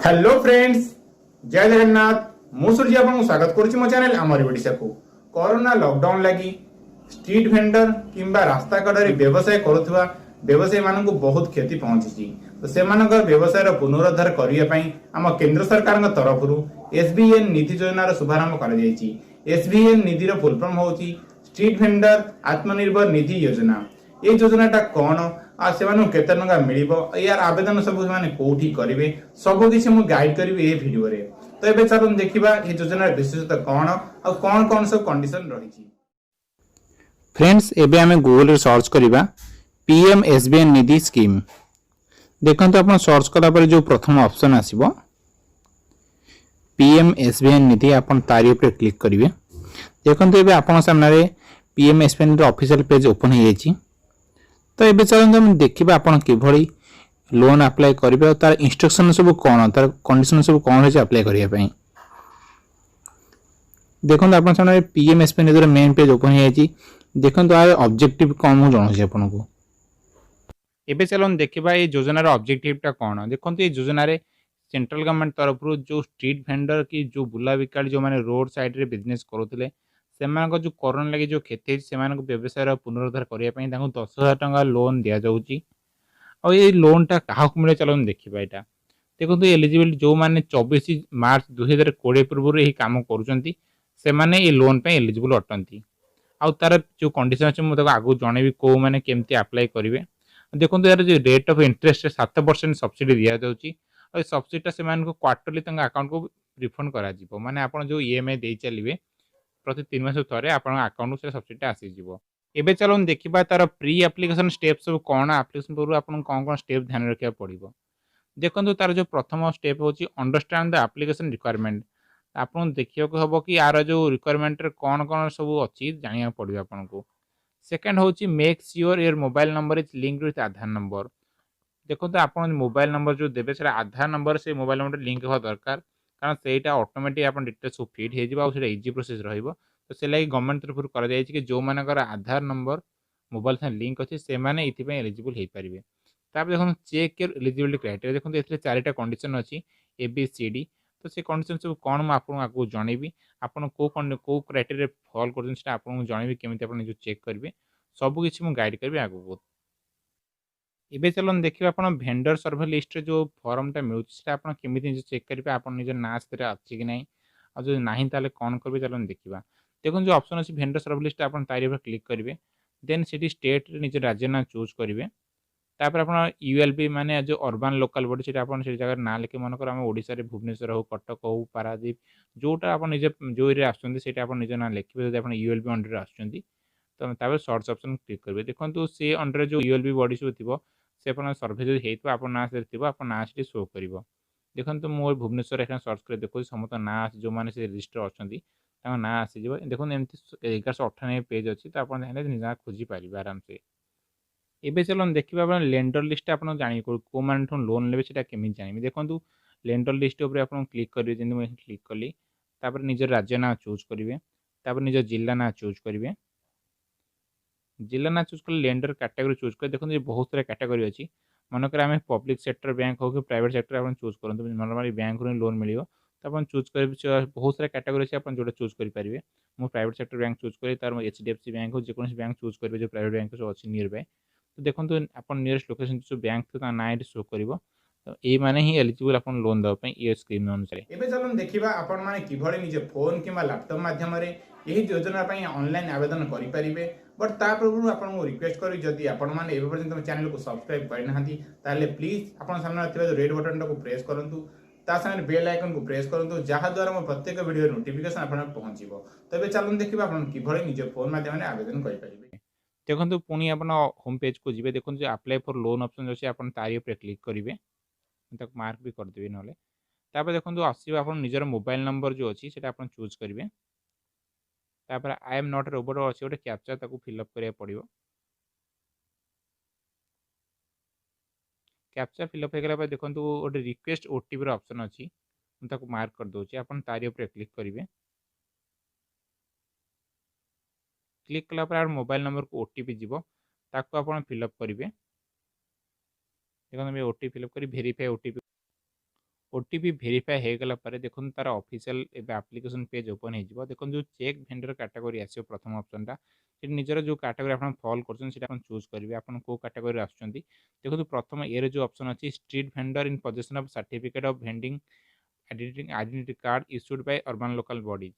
Hello friends, जय जगन्नाथ। मु सूर्य आपको स्वागत करुच्ची मो चैनल आमर ओडिशा को। कोरोना लॉकडाउन लगी स्ट्रीट वेंडर किंबा रास्ता कड़े व्यवसाय करुवा व्यवसायी मान बहुत क्षति पहुंची। तो से व्यवसाय पुनरुद्धार करने आम केंद्र सरकार तरफ एसबीएन निधि योजनार शुभारंभ कर। एसबीएन निधि फुल फॉर्म हो स्ट्रीट वेंडर आत्मनिर्भर निधि योजना। ये योजनाटा कौन आ से केते टंका मिलिबो यार आवेदन सब से कोठी करेंगे सब किसी मुझे गाइड करी ये वीडियो रे। तो ये चलो देखा ये योजना विशेषता कौन और कौन कौन सब कंडीशन रही। फ्रेंड्स एबे आमे गूगल रे सर्च करिबा पीएम एसबीएन निधि स्कीम। देखंतु आपण सर्च कला पर जो प्रथम ऑप्शन आसीबो पीएम एसबीएन निधि आपण तारी ऊपर क्लिक करिवे। देखंतु एबे आपण सामने रे पीएम एसबीएन रो ऑफिशियल पेज ओपन हो जाइछि। तो एबे चलନ୍ତୁ हम देखिबा आपण किभଳି लोन अप्लाई करिवे और तार इंस्ट्रक्शन सब कोन तार कंडीशन सब कोन होय अप्लाई करिया पई। देखंतु आपण सामने पीएम एसबीएन निधि रो मेन पेज ओपन हो जाइछि। देखंतु आर ऑब्जेक्टिव कोन हो जणो आपण को। एबे चलन देखिबा ये योजनार ऑब्जेक्टिवटा कौन। देखो ये योजन सेंट्रल गवर्नमेंट तरफ जो स्ट्रीट भेंडर कि जो बुला बिकाड़ी जो मैंने रोड साइड रे बिजनेस करुले से जो कोरोना लगे जो क्षति से व्यवसाय पुनरुद्धार करने 10,000 टंका लोन दि जाऊँगी। और ये लोनटा क्या मिले चलो देखा यहाँ। देखो एलिजिबिलिटी जो मैंने 24 मार्च 2020 पूर्व यही कम कर लोन पे एलिजिबल अटंती। आउ तार जो कंडीशन अच्छे मुझे आगू जनइबी कौ मैंने केमती अप्लाई करेंगे। देखो यार जो रेट ऑफ इंटरेस्ट 7% सब्सिडी दि जाऊँगी और सब्सिडीटा से क्वार्टरली अकाउंट को रिफंड कर माने आप जो ईएमआई दे चलिए प्रति 3 मास थे आप अकाउंट को सब्सिडीटा आसीज। एबे चलो देखा तार प्री एप्लिकेशन स्टेप सब कौन एप्लिकेशन पूर्व आप कौन कौन स्टेप ध्यान रखा पड़ो। देखो तार जो प्रथम स्टेप हूँ अंडरस्टैंड द एप्लिकेशन रिक्वायरमेंट। आपको देखा हम कि यार जो रिक्वायरमेंट कौन कौन सब अच्छी जाना पड़ो आपको। सेकेंड हूँ make sure your mobile number is linked with Aadhaar number. देखो तो आप मोबाइल नंबर जो देवे से आधार नंबर से मोबाइल नंबर लिंक हवा दरकार कारण से ऑटोमेटिक आप डिटेल्स सब फिट हो इजी प्रोसेस रही। तो से लगी गवर्नमेंट तरफ कर जो मानकर आधार नंबर मोबाइल साथ लिंक अच्छे से एलिजिबल हो पारे। देखो चेक योर एलिजिबिलिटी क्राइटेरिया। देखो ये 4टा कंडीशन अच्छी ABCD। तो से कंडीशन सब कौन मुझे आपको जनइबी आपको कौ क्राइटेरिया फॉल कर जनइबी केमी चेक करेंगे सबकि मुझे गाइड करी आगू। एबे चलो देखिए आप भेंडर सर्वे लिस्ट रे जो फॉर्मटा मिलूँ आप केमी चेक करेंगे आप निज ना से अच्छी कि नहीं और जो ना ताले कौन करेंगे चलो देखा। देखो जो ऑप्शन अच्छी भेंडर सर्वे लिस्ट आप तारी क्लिक करेंगे देन सी स्टेट निज राज्य ना चूज करेंगे। तापर आप ULB माने जो अर्बान लोकल बॉडी से जगह ना लिखे मनकर आम ओडिशा रे भुवनेश्वर हो कटक हो पारादीप जोटा आप निज जो एरिया आप निज ना लिखे जब आप ULB अंडर आसुँच तो सर्च ऑप्शन क्लिक करेंगे। देखो सी अंडर जो ULB बॉडी सब थी से आप सर्भे जो होता आप ना से आप ना से शो कर। देखो मो भुवनेश्वर एखाने सर्च कर देखो समस्त ना जो मैंने से रजिस्टर अच्छा ना आसीज। देखो एमती 1198 पेज अच्छी तो आप निजा खोजी पारे आराम से। एबे चलो देखिए लेंडर लिस्ट आप जान कौ मान लोन लेवे केमी जानी। देखो लेंडर लिस्ट आप क्लिक करेंगे जमी मुझे क्लिक कली निज राज्य ना चूज करेंगे निज जिला ना चूज करेंगे। जिला ना चूज कर लेंडर कैटेगरी चूज कर। देखो ये बहुत सारा कैटेगरी अच्छी मनकर आम पब्लिक सेक्टर बैंक हो कि प्राइवेट सेक्टर आप चूज करूँ नॉर्मली बैंक रू लोन मिले तो आप चूज कर। बहुत सारा कैटेगरी अच्छी आप जो चूज करेंगे मुझे प्राइवेट सेक्टर बैंक चूज करी तार HDFC बैंक हो जो बैंक चूज करेंगे जो प्राइवेट बैंक सब अच्छी नियर बाय। तो देखो आप नियरेस्ट लोकेशन जो बैंक थे ना ये शो कर। तो ये माने ही एलिजिबल आप लोन देवाई ये स्कीम अनुसार। एबे चलो देखिबा आपण माने किभଳି निज फोन किंबा लैपटॉप माध्यम रे यही योजना पई ऑनलाइन आवेदन करि परिबे। बट ता पूर्व आपण को रिक्वेस्ट करी जदी आपण माने एबे पर्यंत चैनल को सब्सक्राइब करि नहांती ताले प्लीज आपण सामने थिबा जो रेड बटन को प्रेस करंतु ता सामने बेल आइकन को प्रेस करंतु जहा द्वारा मो प्रत्येक वीडियो नोटिफिकेशन आपण पहुंचीबो। तो एबे चलो देखिबा आपण किभଳି निज फोन माध्यम रे आवेदन करि परिबे। देखो पुणी आप होम पेज को जी। देखो जो अप्लाई फॉर लोन ऑप्शन अच्छे आप तारी ऊपर क्लिक करेंगे मार्क भी करदेवी ना। देखो आसो आप निजर मोबाइल नंबर जो अच्छी से आप चूज करेंगे। आई एम नॉट रोबोट अच्छे गोटे कैप्चा फिलअप करा पड़ो। कैप्चा फिलअप होगा देखो गोटे रिक्वेस्ट OTP ऑप्शन अच्छी मुझे मार्क कर दूसरी आप तारी ऊपर क्लिक करेंगे। क्लिक कलापर मोबाइल नंबर को OTP जीव ताको आप फिलअप करेंगे। देखो OTP फिलअप कर वेरीफाई OTP ओटीपी भेरीफाए हो गला पर देखो तार ऑफिशियल एबे एप्लिकेशन पेज ओपन हो देखो जो चेक भेंडर कैटेगरी आसो प्रथम ऑप्शनटा निजर जो कैटेगरी आप फॉलो कर चूज करेंगे आप कौ कैटेगरी आसुँच देखो प्रथम ए जो ऑप्शन अच्छी street vendor in possession of certificate of vending identity card issued by urban local bodies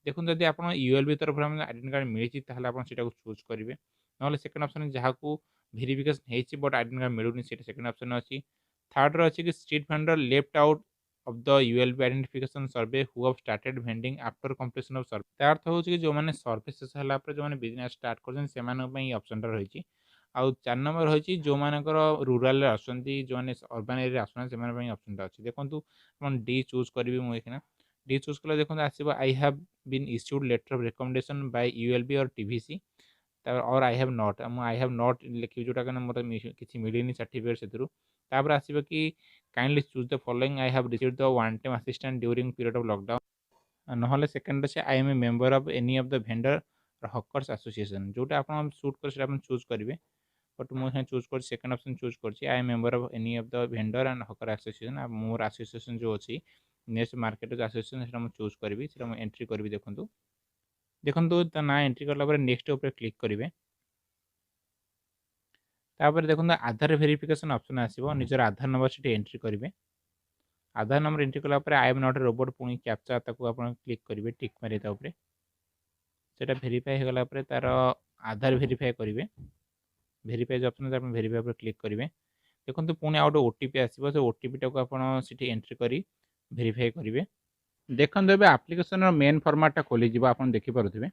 देखो जब आप यूएलबी तरफ आइडेंटिटी कार्ड मिली आप चूज करेंगे ना सेकेंड ऑप्शन जहाँ को भेरिफिकेशन होती बट आइडेंटिटी कार्ड मिलूनी सेकेंड ऑप्शन अच्छी थर्ड अच्छी कि street vendor left out of the ULB identification survey who have started vending after completion of survey तार अर्थ होची कि जो माने सर्वे शेष होला पर जो माने बिजनेस स्टार्ट करछन से माने पई ऑप्शन टा रहिची आउ 4 नंबर होची जो मानकर रूरल रे आसंती जो माने अर्बन एरिया आसना से माने पई ऑप्शन टा अछि देखंतु अपन डी चूज करबी मु एखना डी चूज कला देखंतु आसीबो I have been issued letter of recommendation by ULB or TVC or I have not I have not लिखि जोटा कने मोर किछि मिलिनी सर्टिफिकेट सेतरु तापर आसीबो कि kindly choose the following I have received the one time assistant during period of lockdown नहले second अच्छे I am a member of any of the vendor hawkers association जोटा आप शूट कर आप चूज करेंगे बट मुझे चूज कर second option choose कर I am member of any of the vendor and hawker association more association जो अच्छी नेक्स्ट मार्केट एसोसिएशन से चूज करी एंट्री करी देखूँ देखो ना एंट्री कला नेक्स्ट उपर क्लिक करेंगे तापर देखो आधार भेरिफिकेशन ऑप्शन आसो निजर आधार नंबर से एंट्री करेंगे आधार नंबर एंट्री कला आई एम नॉट रोबोट पुणी कैप्चा ताको आप क्लिक करेंगे टिक मारे सेटा भेरीफाए हो गला तार आधार भेरीफाए करेंगे भेरीफाए जो ऑप्शन है भेरीफाए पर क्लिक करेंगे देखो पुणी आउ गोटे ओटीपी आसो से ओटीपी टाक आपठी एंट्री कर भेरीफाए करेंगे देखो ए आप्लिकेसन मेन फॉर्मेटा खोली आप देखिपे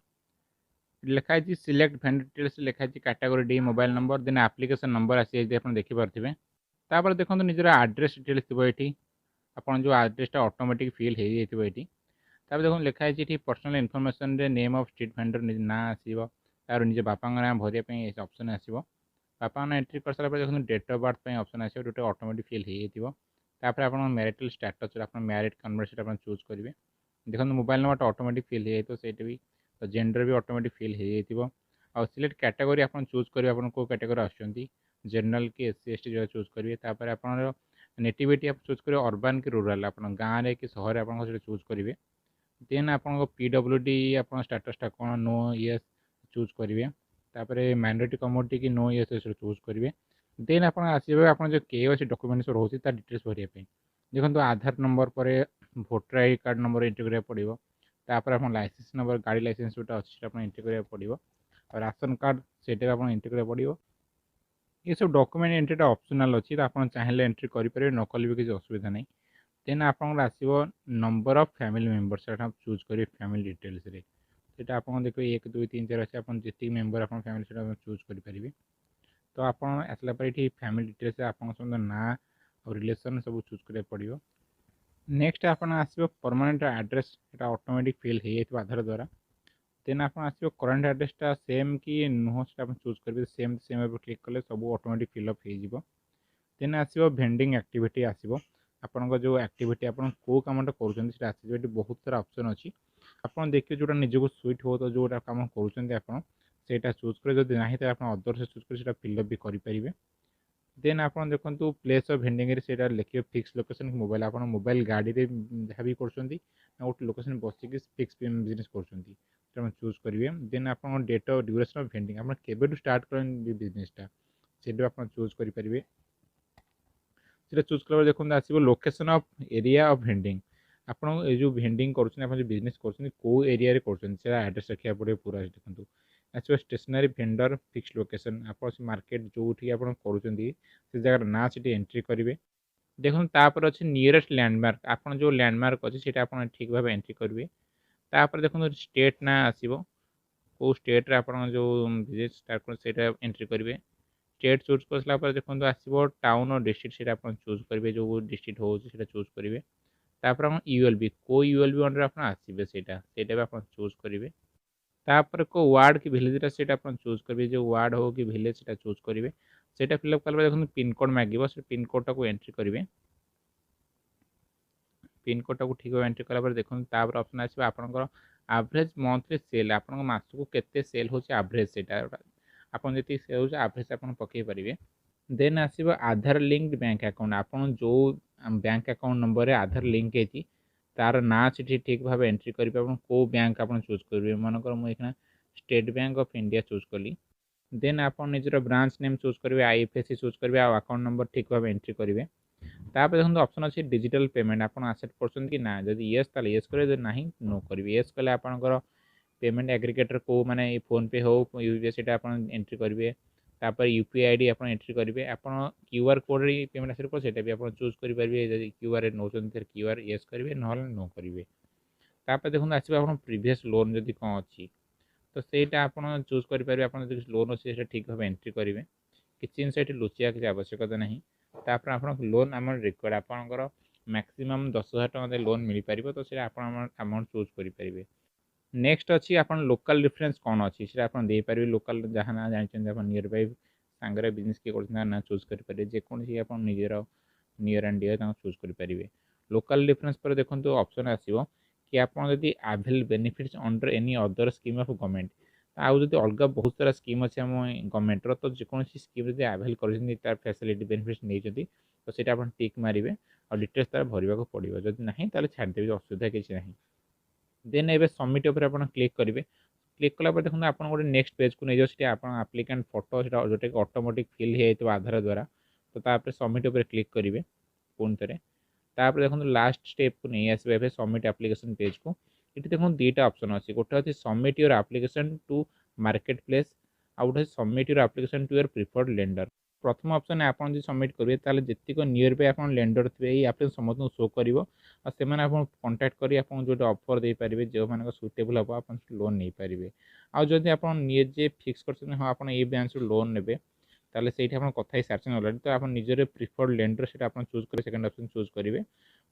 लिखाई सिलेक्ट भेंडर डिटेल्स लिखाई कैटेगरी डी mobile number then application number आसी देखिपे तापर देखो निजर एड्रेस डिटेल्स थी ये आपन जो एड्रेसटा ऑटोमेटिक फिल हो जाइए तापर देखो लिखाई ये पर्सनल इनफॉरमेशन रे नेम ऑफ स्ट्रीट भेंडर ना आसो तार निज बापा ना भरिया ऑप्शन आसो बापा ना एंट्री कर सारा देखो डेट ऑफ बर्थ ऑप्शन आसो जो ऑटोमेटिक फिल हो जाइए आप मैरिटल स्टेटस आप मैरिड कन्वर्ट आप चूज करेंगे देखो मोबाइल नंबर ऑटोमेटिक फिल हो जाए सहीटा भी तो जेंडर भी ऑटोमेटिक फिल हो जाइए सिलेक्ट कैटेगरी आप चूज करेंगे आप कैटेगरी आसुँच जनरल कि एससी एसटी जो चूज करेंगे तापर आप नेटिविटी आप चूज करेंगे अर्बान कि रूराल आप गाँव में कि सहर आप चूज करेंगे देन आप पीडब्ल्यूडी आप स्टेटसटा कौन नो यस चूज करेंगे तापर माइनॉरिटी कम्युनिटी कि नो यस चूज करेंगे देन आप आसवे आप जो के अच्छे डॉक्यूमेंट्स रोचे डिटेल्स भरवाई देखो आधार नंबर पर voter I card number entry करा पड़ो तापर आप लाइसेंस नंबर गाड़ी लाइसेंस जोटा अच्छी एंट्री करा पड़ो और राशन कार्ड से एंट्री करा पड़ो ये सब डॉक्यूमेंट एंट्रीटा ऑप्शनल अच्छी तो आप चाहिए एंट्री करेंगे न कले भी किसी असुविधा नहीं देन आप आसो नंबर ऑफ फैमिली मेंबर्स आप चूज करेंगे फैमिली डिटेल्स रे सेटा आप देखिए 1 2 3 4 अच्छे आप जी मेंबर आप फैमिली से चूज करेंगे तो आप आसला ये फैमिली डिटेल्स आप ना और रिलेशन सब चूज करा पड़ो नेक्स्ट आप आसो परमानेंट एड्रेस ये ऑटोमेटिक फिल हो जाए आधार द्वारा देन आप आसो करंट एड्रेसटा सेम कि नुह से चूज करेंगे सेम सेम क्लिक कले सब ऑटोमेटिक फिलअप हो देन आसो भेंडिंग एक्टिविटी आसो आपन जो एक्टिविटी आप कौ कमटा कर बहुत सारा ऑप्शन अच्छी आप देखिए जोटा निजक सुइट हो तो जोटा कम कर चूज कर ना तो आप अदर से चूज कर फिलअप भी करेंगे देन आप देखो प्लेस ऑफ भेंडिंग से लिखे फिक्स लोकेशन मोबाइल आप मोबाइल गाड़ी में जहाँ भी कर गोटे लोकेशन बसिक फिक्स बिजनेस कर चूज करेंगे देन आप date of duration of vending आप केबेठू स्टार्ट करेंगे बिजनेसटा से आप चूज करेंगे से चूज कला देखो आसो location of area of vending आप जो भेंडिंग कर बिजनेस कौ एरिया कर एड्रेस रखा पड़े पूरा देखो आसो स्टेशनरी भेंडर फिक्स लोकेशन आप मार्केट जो कर जगह ना से एंट्री करेंगे देखो तापर अच्छे नियरेस्ट लैंडमार्क आप जो लैंडमार्क अच्छे आप ठीक भाव एंट्री करेंगे तापर देखो स्टेट ना आसो कौ स्टेट रे आप जो बिजनेस स्टार्ट कर एंट्री करेंगे स्टेट चूज कर सारा देखो आसो टाउन और डिस्ट्रिक्ट से आप चूज करेंगे जो डिस्ट्रिक्ट हो चूज करेंगे तापर आप यूएलबी को यूएलबी अंडर आप आसवे से आप चूज करेंगे तापर को वार्ड कि विलेज से चूज करेंगे जो वार्ड हो कि विलेज से चूज करेंगे से फिलअप कला देखो पिनकोड मांगे से पिनकोडटा को एंट्री करेंगे पिनकोडटा को ठीक एंट्री कला देखो तापर ऑप्शन आसो आपंकर एवरेज मंथली सेल आप मास को केते सेल हो एवरेज से आप जी सेल हो एवरेज आप पकई पारे देन आसो आधार लिंक्ड बैंक अकाउंट आप जो बैंक अकाउंट नंबर रे आधार लिंक है तार ना से ठीक भाव एंट्री करेंगे आप कौ बैंक आप चूज करेंगे मनकर मुझे state bank of India choose कली देन आप निजर ब्रांच नेम चूज करेंगे आईएफएससी चूज करेंगे अकाउंट नंबर ठीक भाव एंट्री करेंगे तापर देखो ऑप्शन अच्छी डिजिटल पेमेंट आप एक्सेप्ट कर कि ना जदि येस ताले येस करेंगे ना नो करेंगे येस कले आपंकर पेमेंट एग्रीगेटर को माने फोन पे हो यूपीआई आप एंट्री करेंगे तापर यूपीआई आईडी आप एंट्री करेंगे आप क्यूआर कोड रे पेमेंट एक्सेप्ट कर भी आप चूज करेंगे जब क्यूआर नौ क्यूआर येस करेंगे ना नो करेंगे तापर देखो आसो आप प्रीवियस लोन जदि कौन अच्छी तो सहीटा आप चूज करेंगे आप लोन अच्छे ठीक भाव एंट्री करेंगे किसी जिन ये लुचिया किसी आवश्यकता नहीं तापर आप लोन आम रिक्वायर्ड आपंकर मैक्सिमम 10,000 टका लोन मिल पार तो सर आप अमाउंट चूज करेंगे नेक्स्ट अच्छी आप लोकल डिफरेंस कौन अच्छी से आप देपारे लोकल जहाँ ना जानते नियर बाय सांगे बिजनेस किए कर ना चूज करेंगे जेकोसी आप निजर नियर एंड डियर चूज करेंगे लोकल डिफरेंस पर देखो ऑप्शन आसो कि आपड़ी avail benefits under any other scheme of government आउ जो अलग बहुत सारा स्कीम अच्छे आम गवर्नमेंटर तो जेकोसी स्कीम जब आभेल कर फैसिलिटी बेनिफिट्स नहीं तो सीटा आप टिक मारे और डिटेल्स तार भरवा पड़ो जब ना छाड़देवी असुविधा किसी ना देन ए सबमिट उपर आप क्लिक करेंगे क्लिक कला देखो आप गोटे नेक्स्ट पेज को नहीं जाए आप आप्लिकेंट फोटो जोटा कि ऑटोमेटिक फिल हो आधार द्वारा तो तापर सबमिट उपर क्लिक करेंगे पुणी थे तापर देखो लास्ट स्टेप को नहीं आसवे सबमिट एप्लिकेशन पेज को ये देखो दुईटा ऑप्शन अच्छी गोटे अच्छे submit your application to market place आ गोटे submit your application to your preferred lender प्रथम ऑप्शन आप सबमिट करेंगे ताले जितक नियर बाय आप लेंडर थे ये एप्लिकेशन समस्त शो कर कंटाक्ट कर जो ऑफर दे पारे जो मान सुटेबल हम आप लोन नहीं पारे आदि आप निजे फिक्स कर हाँ आप ये ब्रांच लोन ने ताले से कथा सार्चिंग अलरेडी तो आप निजर प्रिफर्ड लेंडर से चूज करेंगे सेकेंड ऑप्शन चूज करेंगे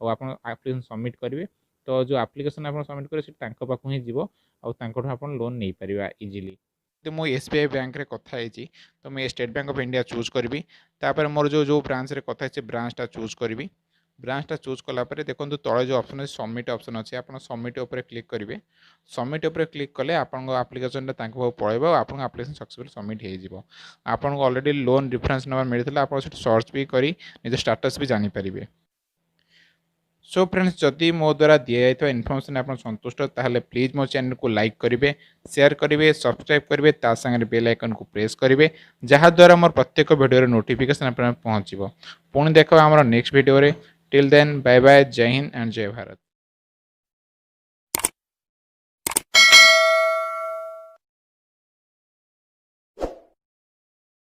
और आप एप्लिकेशन सबमिट करेंगे तो जो एप्लिकेशन आप सबमिट करेंगे पाक ही जीव आप लोन नहीं पारे इजिली तो मुझे एसबीआई बैंक रे कथा है तो मुझे state bank of India choose करी तापर मोर जो ब्रांच रे कथा है ब्रांचटा चूज करी ब्रांचटा चूज कलापर देखो तले जो ऑप्शन है सबमिट ऑप्शन अच्छे आप सबमिट उपर क्लिक करेंगे सबमिट उपर क्लिक कले आप आप्लिकेशन पड़े आप आप्लिकेशन सक्सेसफुल सबमिट हो आपको ऑलरेडी लोन रेफरेंस नंबर मिलता आप सर्च भी करी निज स्टेटस भी जानीपारे सो फ्रेंड्स जदि मो द्वारा दि जाइए इनफर्मेशन आप संतुष्ट ताहले प्लीज मो चैनल को लाइक करेंगे शेयर करेंगे सब्सक्राइब करेंगे ता संगे बेल आइकन को प्रेस करेंगे जहाद्वारा मोर प्रत्येक वीडियो नोटिफिकेशन आप पहुँचो पुणी देख आम next video till then bye bye जय हिंद एंड जय भारत।